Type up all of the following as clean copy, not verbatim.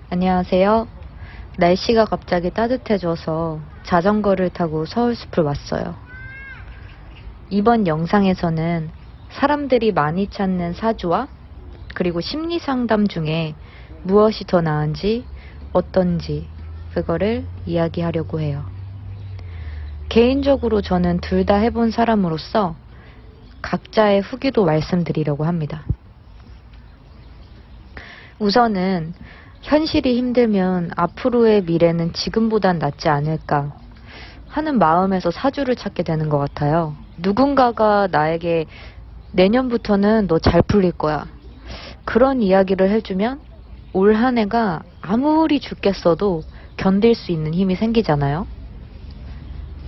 안녕하세요. 날씨가 갑자기 따뜻해져서 자전거를 타고 서울숲을 왔어요. 이번 영상에서는 사람들이 많이 찾는 사주와 그리고 심리 상담 중에 무엇이 더 나은지 어떤지 그거를 이야기하려고 해요. 개인적으로 저는 둘 다 해본 사람으로서 각자의 후기도 말씀드리려고 합니다. 우선은 현실이 힘들면 앞으로의 미래는 지금보단 낫지 않을까 하는 마음에서 사주를 찾게 되는 것 같아요. 누군가가 나에게 내년부터는 너 잘 풀릴 거야, 그런 이야기를 해주면 올 한 해가 아무리 죽겠어도 견딜 수 있는 힘이 생기잖아요.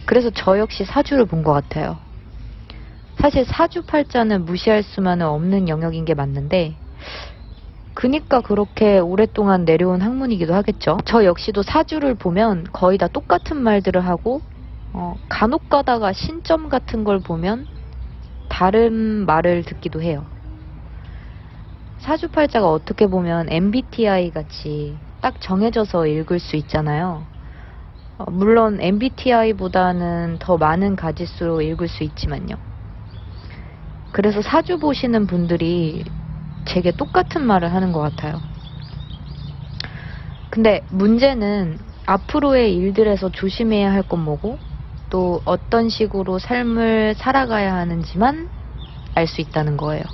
그래서 저 역시 사주를 본 것 같아요. 사실 사주팔자는 무시할 수만은 없는 영역인 게 맞는데 그니까 그렇게 오랫동안 내려온 학문이기도 하겠죠. 저 역시도 사주를 보면 거의 다 똑같은 말들을 하고 간혹 가다가 신점 같은 걸 보면 다른 말을 듣기도 해요. 사주팔자가 어떻게 보면 MBTI 같이 딱 정해져서 읽을 수 있잖아요. 물론 MBTI보다는 더 많은 가지수로 읽을 수 있지만요. 그래서 사주 보시는 분들이 제게 똑같은 말을 하는 것 같아요. 근데 문제는 앞으로의 일들에서 조심해야 할 건 뭐고 또 어떤 식으로 삶을 살아가야 하는지만 알 수 있다는 거예요.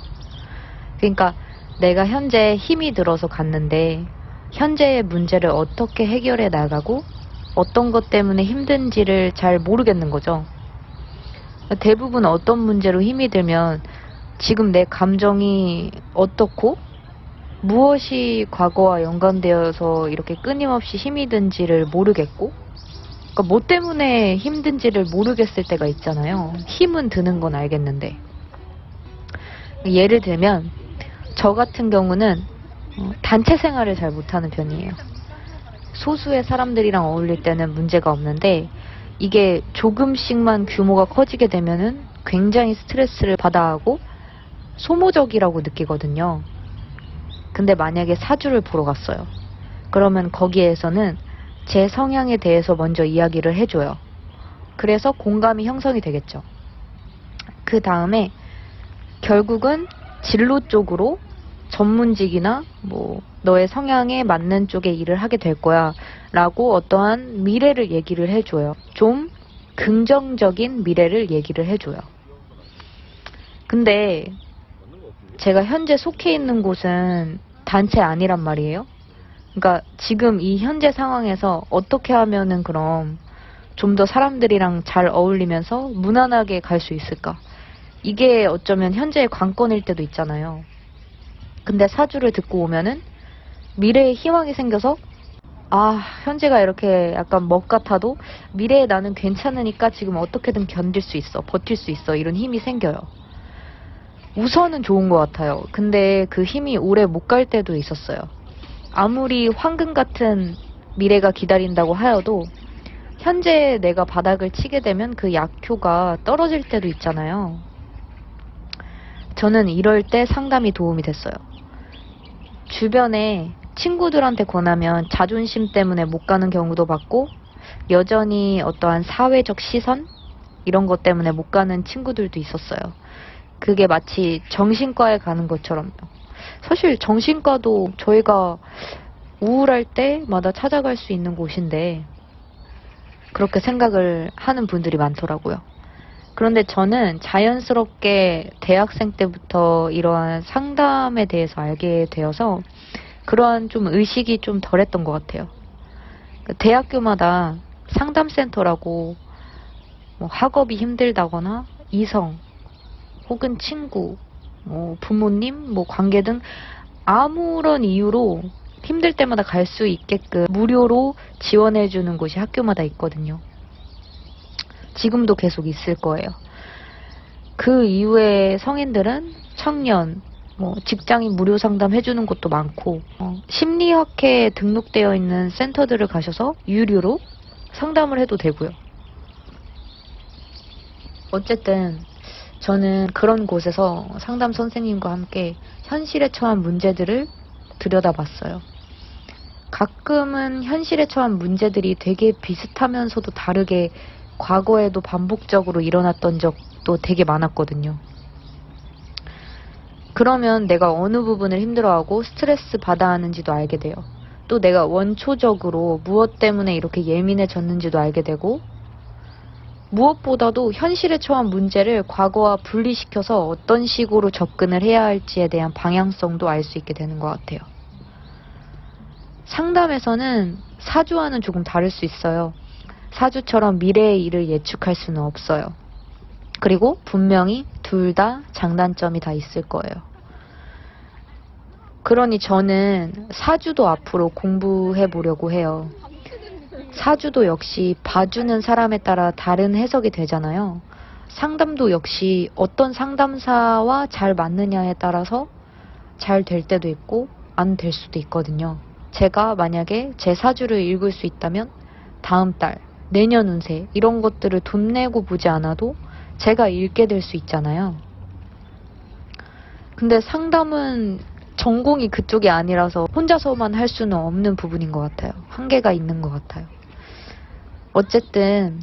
그러니까 내가 현재 힘이 들어서 갔는데 현재의 문제를 어떻게 해결해 나가고 어떤 것 때문에 힘든지를 잘 모르겠는 거죠. 대부분 어떤 문제로 힘이 들면 지금 내 감정이 어떻고 무엇이 과거와 연관되어서 이렇게 끊임없이 힘이 든지를 모르겠고, 그러니까 뭐 때문에 힘든지를 모르겠을 때가 있잖아요. 힘은 드는 건 알겠는데. 예를 들면 저 같은 경우는 단체 생활을 잘 못하는 편이에요. 소수의 사람들이랑 어울릴 때는 문제가 없는데 이게 조금씩만 규모가 커지게 되면은 굉장히 스트레스를 받아 하고 소모적이라고 느끼거든요. 근데 만약에 사주를 보러 갔어요. 그러면 거기에서는 제 성향에 대해서 먼저 이야기를 해줘요. 그래서 공감이 형성이 되겠죠. 그 다음에 결국은 진로 쪽으로 전문직이나 뭐 너의 성향에 맞는 쪽의 일을 하게 될 거야 라고 어떠한 미래를 얘기를 해줘요. 좀 긍정적인 미래를 얘기를 해줘요. 근데 제가 현재 속해 있는 곳은 단체 아니란 말이에요. 그러니까 지금 이 현재 상황에서 어떻게 하면은 그럼 좀 더 사람들이랑 잘 어울리면서 무난하게 갈 수 있을까? 이게 어쩌면 현재의 관건일 때도 있잖아요. 근데 사주를 듣고 오면은 미래에 희망이 생겨서 현재가 이렇게 약간 먹 같아도 미래에 나는 괜찮으니까 지금 어떻게든 견딜 수 있어, 버틸 수 있어, 이런 힘이 생겨요. 우선은 좋은 것 같아요. 근데 그 힘이 오래 못 갈 때도 있었어요. 아무리 황금 같은 미래가 기다린다고 하여도 현재 내가 바닥을 치게 되면 그 약효가 떨어질 때도 있잖아요. 저는 이럴 때 상담이 도움이 됐어요. 주변에 친구들한테 권하면 자존심 때문에 못 가는 경우도 봤고, 여전히 어떠한 사회적 시선? 이런 것 때문에 못 가는 친구들도 있었어요. 그게 마치 정신과에 가는 것처럼요. 사실 정신과도 저희가 우울할 때마다 찾아갈 수 있는 곳인데 그렇게 생각을 하는 분들이 많더라고요. 그런데 저는 자연스럽게 대학생 때부터 이러한 상담에 대해서 알게 되어서 그러한 좀 의식이 좀 덜했던 것 같아요. 대학교마다 상담센터라고 뭐 학업이 힘들다거나 이성 혹은 친구, 부모님, 관계 등 아무런 이유로 힘들 때마다 갈 수 있게끔 무료로 지원해주는 곳이 학교마다 있거든요. 지금도 계속 있을 거예요. 그 이후에 성인들은 청년, 직장인 무료 상담 해주는 곳도 많고, 심리학회에 등록되어 있는 센터들을 가셔서 유료로 상담을 해도 되고요. 어쨌든 저는 그런 곳에서 상담 선생님과 함께 현실에 처한 문제들을 들여다봤어요. 가끔은 현실에 처한 문제들이 되게 비슷하면서도 다르게 과거에도 반복적으로 일어났던 적도 되게 많았거든요. 그러면 내가 어느 부분을 힘들어하고 스트레스 받아 하는지도 알게 돼요. 또 내가 원초적으로 무엇 때문에 이렇게 예민해졌는지도 알게 되고, 무엇보다도 현실에 처한 문제를 과거와 분리시켜서 어떤 식으로 접근을 해야 할지에 대한 방향성도 알 수 있게 되는 것 같아요. 상담에서는 사주와는 조금 다를 수 있어요. 사주처럼 미래의 일을 예측할 수는 없어요. 그리고 분명히 둘 다 장단점이 다 있을 거예요. 그러니 저는 사주도 앞으로 공부해 보려고 해요. 사주도 역시 봐주는 사람에 따라 다른 해석이 되잖아요. 상담도 역시 어떤 상담사와 잘 맞느냐에 따라서 잘 될 때도 있고 안 될 수도 있거든요. 제가 만약에 제 사주를 읽을 수 있다면 다음 달, 내년 운세 이런 것들을 돈 내고 보지 않아도 제가 읽게 될 수 있잖아요. 근데 상담은 전공이 그쪽이 아니라서 혼자서만 할 수는 없는 부분인 것 같아요. 한계가 있는 것 같아요. 어쨌든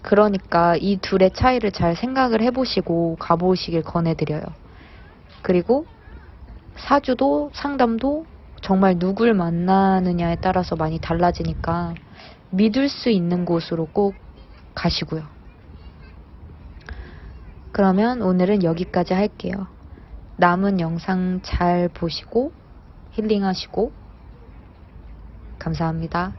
그러니까 이 둘의 차이를 잘 생각을 해보시고 가보시길 권해드려요. 그리고 사주도 상담도 정말 누굴 만나느냐에 따라서 많이 달라지니까 믿을 수 있는 곳으로 꼭 가시고요. 그러면 오늘은 여기까지 할게요. 남은 영상 잘 보시고 힐링하시고 감사합니다.